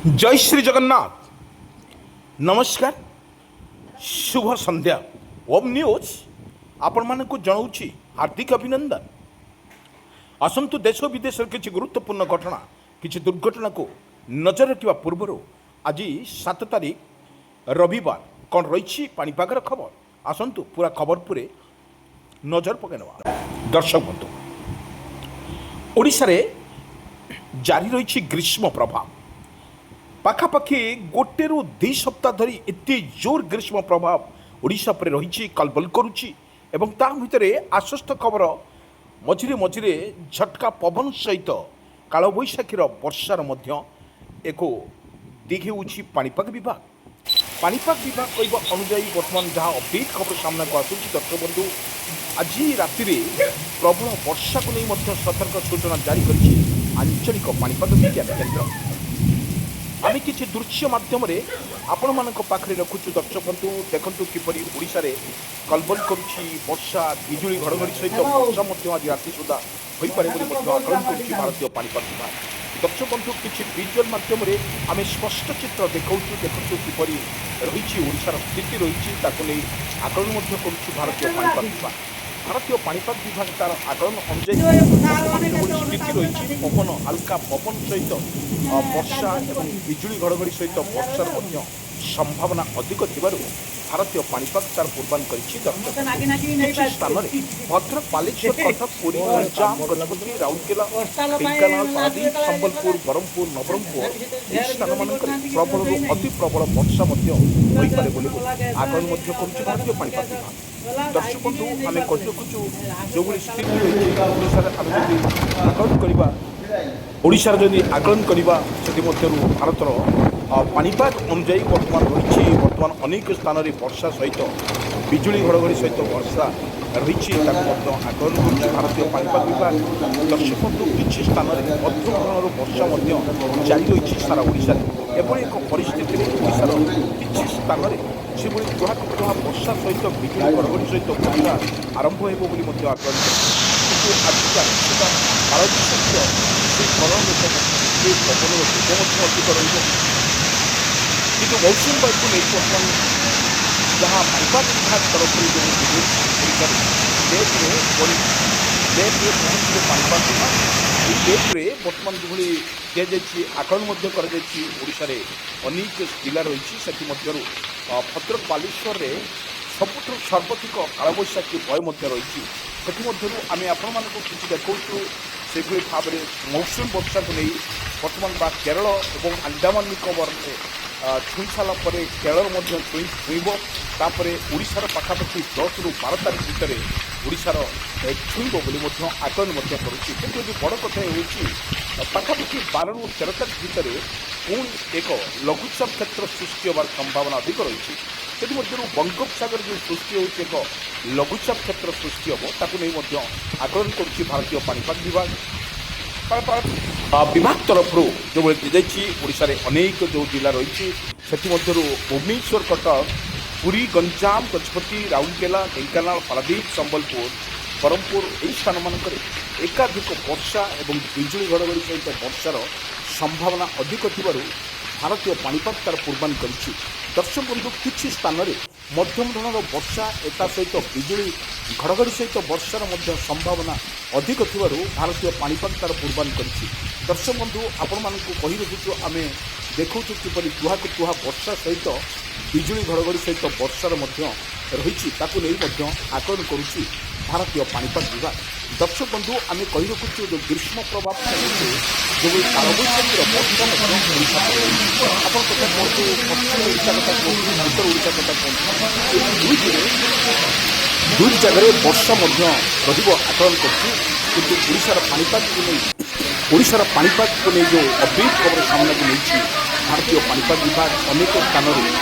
जय श्री जगन्नाथ। नमस्कार, शुभ संध्या। ओम न्यूज आपण मानक जनाऊँ हार्दिक अभिनंदन। आसतु देश विदेश किसी गुरुत्वपूर्ण घटना किसी दुर्घटना को नजर रखा पूर्व आज 7 तारीख रविवार कौन रही पाणीपागर खबर आसतु पूरा खबर पूरे नजर पकड़ा। दर्शक बंधु, ओडिशा रे जारी रही ग्रीष्म प्रभाव। पाखापाखि गोटे रु 2 सप्ताह धरी एत जोर ग्रीष्म प्रभाव ओडिशा पर रही कलबल करुच्ची एवं ता भितर आश्वस्त खबर मझिरे मझिरे झटका पवन सहित कालबैशाखीर वर्षार एक दिग होउछि पाणीपाग विभाग। पाणीपाग विभाग कहवा अनुजाई बर्तमान जहाँ अपडेट खबर सामना को आसूँ दर्शक बंधु, आज राति प्रबल वर्षा को नहीं सतर्क सूचना जारी करिछि आंचलिक पाणीपाग विज्ञान केन्द्र। आम किसी दृश्य मध्यम आपण मान पाखे रखुचु दर्शक बंधु, देखु किपरि ओडिशा रे कलबल करुछि वर्षा बिजुली घड़घड़ी सहित वर्षा आज राति सुधा हो पारे आकलन करुछि भारतीय पाणीपाग विभाग। दर्शक बंधु, किसी विजुअल मध्यम आम स्पष्ट चित्र देखु किपरि रही ओडिशार स्थिति रही आकलन करुछि भारतीय पाणीपाग विभाग। भारतीय पाणीपाग विभाग तार आकलन अनुसार स्थिति रही पवन हल्का पवन सहित वर्षा और बिजुली घड़घड़ी सहित वर्षार संभावना अधिक थिबारु भारतीय पाणीपाग तार पूर्वान करिछि। किछि स्थान में भद्रक, बालेश्वर, कटक, पुरी, गंजाम, गजपति, राउरकेला, ढेंकानाल, पारादीप, संबलपुर, बरहमपुर, नवरंगपुर एहि स्थान मानकरे प्रबल अति प्रबल वर्षा होइपारे बोली आकलन करुछि भारतीय पाणीपाग विभाग। दर्शक बंधु, आम कही रखुचु जो स्थिति रही आकलन करवा ओडिशार जदि आकलन करवा से भारतर पाणीपाग अनुजाई बर्तमान अनेक स्थान में वर्षा सहित बिजुली घड़घड़ी सहित वर्षा रही आकलन कर भारतीय पाणीपाग विभाग। दर्शक बंधु, किसी स्थान में मध्यम धरणर वर्षा जारी रही सारा ओडिशा एभली एक परिस्थिति में ओडिशार किसी स्थान में से तुहा वर्षा सहित बिजुली घड़घड़ी सहित वर्षा आरंभ हो आकलन किंतु आज से गरम पवन अधिक किंतु मौसुमी बायु को नहीं बर्तमान जहाँ पाणीपाग विभाग तरफ पहुँचे पाणीपाग विभाग लेट्रे बर्तमान जो दि जाए आकलन ओडिशा रे अनेक जिला रही से भद्रक, बालेश्वर रे सबुठ सर्वाधिक कालबैशाखी भय रही आम आपण मानक किसी देखु से भाव में मौसुमी वर्षा को नहीं बर्तमान बा केरल और अंडमान निकोबर छुई सारापर केरल छुईब तापर ओडिशार पाखापाखि 10 ରୁ 12 तारीख भितर ओडिशार छुईब बोली आकलन करुच्ची। किंतु बड़ कथा हो पाखापाखि 12 ରୁ 13 तारीख भितर पुणी एक लघुचाप क्षेत्र सृष्टि होवार संभावना अधिक रही। से बंगोपसागर जो सृष्टि हो एक लघुचाप क्षेत्र सृष्टि हम ताकू नहीं आकलन करुच्ची भारतीय पाणीपाग विभाग। विभाग तरफ जो ओडिशा रे अनेक जो जिला रही से भुवनेश्वर, कटक, पुरी, गंजाम, गजपति, राउरकेला, ढेंकानाल, पारादीप, संबलपुर, बरहमपुर यही स्थान मानक एकाधिक वर्षा और बिजुली घड़घड़ी सहित वर्षार संभावना अधिक थिबारु भारतीय पाणीपाग तार पूर्वान करिछि। दर्शक बंधु, किछि स्थान में मध्यम धरणर वर्षा एता सहित बिजुली घड़घड़ी सहित वर्षार संभावना अधिक थिबारु भारतीय पाणीपाग तार पूर्वान करिछि। दर्शक बंधु, आपण मानकु कहि रखुछु आमे देखौछु किपरि तुहा वर्षा सहित बिजुली घड़घड़ी सहित वर्षार रही ताकू नहीं आकलन करुच्ची भारतीय पाणीपाग विभाग। दर्शक बंधु, आम कही रखुचु जो ग्रीष्म प्रभाव जो कालबैशाखीर वर्षा आप कथा कहतु पश्चिम ओडिशा कथा कहतु उत्तर ओडिशा कथा कहतु दुई जगह वर्षा आकलन कर ओडिशार पाणीपाग को नहीं जो अपडेट खबर सामना को नहीं भारतीय पाणीपाग विभाग अनेक स्थान में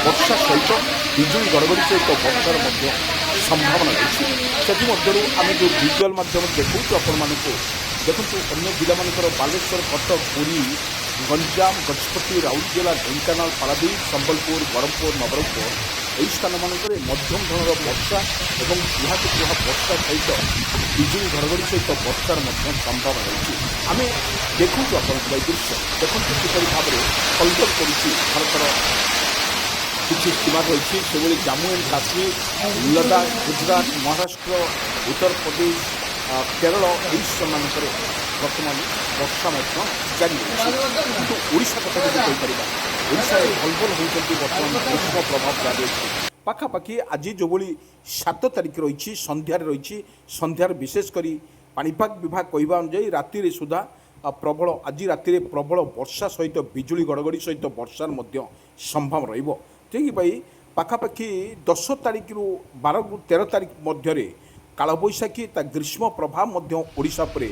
वर्षा सहित बिजुली घड़घड़ी सहित वर्षार संभावना रही। से आम जो विजुअल माध्यम देखु आपण मानक देखु अन्य जिला मानकर बालेश्वर, कटक, पुरी, गंजाम, गजपति, राउरकेला, ढेंकानाल, पारादीप, संबलपुर, बरहमपुर, नवरंगपुर ଏହି ସ୍ଥାନମାନଙ୍କରେ ମଧ୍ୟମ ଧରଣର ବର୍ଷା ଏବଂ ଏହାକୁ କୁହା ବର୍ଷା ସହିତ ବିଜୁଳି ଘଡ଼ଘଡ଼ି ସହିତ ବର୍ଷାର ମଧ୍ୟ ସମ୍ଭବ ରହିଛି। ଆମେ ଦେଖନ୍ତୁ ଆପଣଙ୍କୁ ଏହି ଦୃଶ୍ୟ ଦେଖନ୍ତୁ କିପରି ଭାବରେ କଲବଲ କରୁଛି ଭାରତର କିଛି ସୀମା ରହିଛି। ସେଭଳି ଜାମ୍ମୁ ଆଣ୍ଡ କାଶ୍ମୀର, ଲଦାଖ, ଗୁଜରାଟ, ମହାରାଷ୍ଟ୍ର, ଉତ୍ତରପ୍ରଦେଶ, କେରଳ ଏହି ସ୍ଥାନମାନଙ୍କରେ ବର୍ତ୍ତମାନ ବର୍ଷା ମଧ୍ୟ ଜାରି ରହିଛି। କିନ୍ତୁ ଓଡ଼ିଶା କଥା ଯଦି କହିପାରିବା, ଓଡ଼ିଶାରେ ଭଲଭଲ ହେଉଛନ୍ତି ବର୍ତ୍ତମାନ ଗ୍ରୀଷ୍ମ ପ୍ରଭାବ ଜାରି ରହିଛି। ପାଖାପାଖି ଆଜି ଯେଉଁଭଳି 7 ତାରିଖ ରହିଛି, ସନ୍ଧ୍ୟାରେ ରହିଛି, ସନ୍ଧ୍ୟାରେ ବିଶେଷ କରି ପାଣିପାଗ ବିଭାଗ କହିବା ଅନୁଯାୟୀ ରାତିରେ ସୁଦ୍ଧା ପ୍ରବଳ ଆଜି ରାତିରେ ପ୍ରବଳ ବର୍ଷା ସହିତ ବିଜୁଳି ଘଡ଼ଘଡ଼ି ସହିତ ବର୍ଷାର ମଧ୍ୟ ସମ୍ଭବ ରହିବ। ସେଇଥିପାଇଁ ପାଖାପାଖି 10 ତାରିଖରୁ 12ରୁ 13 ତାରିଖ ମଧ୍ୟରେ କାଳବୈଶାଖୀ ତା ଗ୍ରୀଷ୍ମ ପ୍ରଭାବ ମଧ୍ୟ ଓଡ଼ିଶା ଉପରେ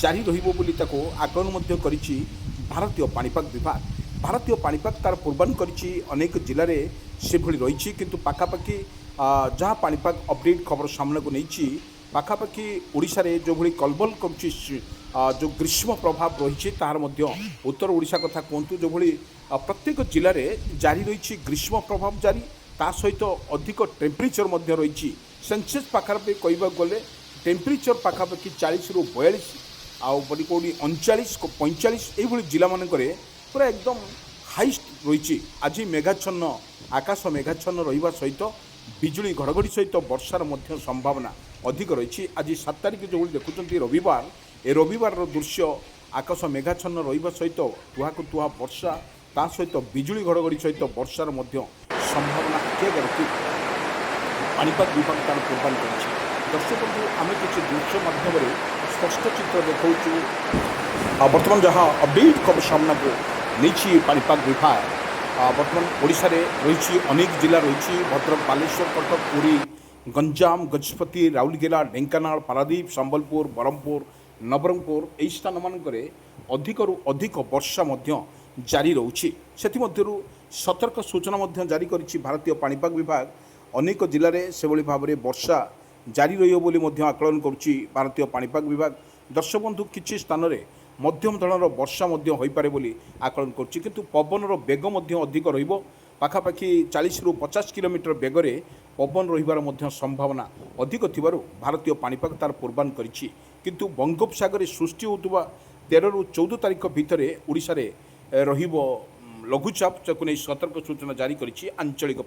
ଜାରି ରହିବ ବୋଲି ତାକୁ ଆକଳନ ମଧ୍ୟ କରିଛି ଭାରତୀୟ ପାଣିପାଗ ବିଭାଗ। ଭାରତୀୟ ପାଣିପାଗ ତାର ପୂର୍ବାନୁମାନ କରିଛି ଅନେକ ଜିଲ୍ଲାରେ ସେଭଳି ରହିଛି। କିନ୍ତୁ ପାଖାପାଖି ଯାହା ପାଣିପାଗ ଅପଡେଟ୍ ଖବର ସାମ୍ନାକୁ ନେଇଛି, ପାଖାପାଖି ଓଡ଼ିଶାରେ ଯେଉଁଭଳି କଲବଲ କରୁଛି ଯେଉଁ ଗ୍ରୀଷ୍ମ ପ୍ରଭାବ ରହିଛି ତାହାର ମଧ୍ୟ ଉତ୍ତର ଓଡ଼ିଶା କଥା କୁହନ୍ତୁ, ଯେଉଁଭଳି ପ୍ରତ୍ୟେକ ଜିଲ୍ଲାରେ ଜାରି ରହିଛି ଗ୍ରୀଷ୍ମ ପ୍ରଭାବ ଜାରି, ତା ସହିତ ଅଧିକ ଟେମ୍ପରେଚର ମଧ୍ୟ ରହିଛି। ସେନ୍ସେସ୍ ପାଖାପାଖି କହିବାକୁ ଗଲେ ଟେମ୍ପରେଚର ପାଖାପାଖି 40ରୁ 42 ଆଉ କେଉଁଠି 39, 45 ଏଇଭଳି ଜିଲ୍ଲାମାନଙ୍କରେ ପୁରା ଏକଦମ ହାଇଷ୍ଟ ରହିଛି। ଆଜି ମେଘାଚ୍ଛନ୍ନ ଆକାଶ ମେଘାଚ୍ଛନ୍ନ ରହିବା ସହିତ ବିଜୁଳି ଘଡ଼ଘଡ଼ି ସହିତ ବର୍ଷାର ମଧ୍ୟ ସମ୍ଭାବନା ଅଧିକ ରହିଛି। ଆଜି 7 ତାରିଖ ଯେଉଁଭଳି ଦେଖୁଛନ୍ତି ରବିବାର, ଏ ରବିବାରର ଦୃଶ୍ୟ ଆକାଶ ମେଘାଚ୍ଛନ୍ନ ରହିବା ସହିତ ତୁହାକୁ ତୁହା ବର୍ଷା, ତା ସହିତ ବିଜୁଳି ଘଡ଼ଘଡ଼ି ସହିତ ବର୍ଷାର ମଧ୍ୟ ସମ୍ଭାବନା ରଖି ପାଣିପାଗ ବିଭାଗ ତାର ପୂର୍ବାନୁମାନ କରିଛି। ଦର୍ଶକଙ୍କୁ ଆମେ କିଛି ଦୃଶ୍ୟ ମାଧ୍ୟମରେ ସ୍ପଷ୍ଟ ଚିତ୍ର ଦେଖାଉଛୁ। ବର୍ତ୍ତମାନ ଯାହା ଅପଡେଟ୍ ଖବର ସାମ୍ନାକୁ ନେଇଛି ପାଣିପାଗ ବିଭାଗ, ବର୍ତ୍ତମାନ ଓଡ଼ିଶାରେ ରହିଛି ଅନେକ ଜିଲ୍ଲା ରହିଛି। ଭଦ୍ରକ, ବାଲେଶ୍ୱର, କଟକ, ପୁରୀ, ଗଞ୍ଜାମ, ଗଜପତି, ରାଉରକେଲା, ଢେଙ୍କାନାଳ, ପାରାଦୀପ, ସମ୍ବଲପୁର, ବ୍ରହ୍ମପୁର, ନବରଙ୍ଗପୁର ଏହି ସ୍ଥାନମାନଙ୍କରେ ଅଧିକରୁ ଅଧିକ ବର୍ଷା ମଧ୍ୟ ଜାରି ରହୁଛି। ସେଥିମଧ୍ୟରୁ ସତର୍କ ସୂଚନା ମଧ୍ୟ ଜାରି କରିଛି ଭାରତୀୟ ପାଣିପାଗ ବିଭାଗ। ଅନେକ ଜିଲ୍ଲାରେ ସେଭଳି ଭାବରେ ବର୍ଷା ଜାରି ରହିବ ବୋଲି ମଧ୍ୟ ଆକଳନ କରୁଛି ଭାରତୀୟ ପାଣିପାଗ ବିଭାଗ। ଦର୍ଶକ ବନ୍ଧୁ, କିଛି ସ୍ଥାନରେ ମଧ୍ୟମ ଧରଣର ବର୍ଷା ମଧ୍ୟ ହୋଇପାରେ ବୋଲି ଆକଳନ କରୁଛି। କିନ୍ତୁ ପବନର ବେଗ ମଧ୍ୟ ଅଧିକ ରହିବ। ପାଖାପାଖି 40ରୁ 50 କିଲୋମିଟର ବେଗରେ ପବନ ରହିବାର ମଧ୍ୟ ସମ୍ଭାବନା ଅଧିକ ଥିବାରୁ ଭାରତୀୟ ପାଣିପାଗ ତାର ପୂର୍ବାନୁମାନ କରିଛି। କିନ୍ତୁ ବଙ୍ଗୋପସାଗରରେ ସୃଷ୍ଟି ହେଉଥିବା 13ରୁ 14 ତାରିଖ ଭିତରେ ଓଡ଼ିଶାରେ ରହିବ ଲଘୁଚାପ, ଯାକୁ ନେଇ ସତର୍କ ସୂଚନା ଜାରି କରିଛି ଆଞ୍ଚଳିକ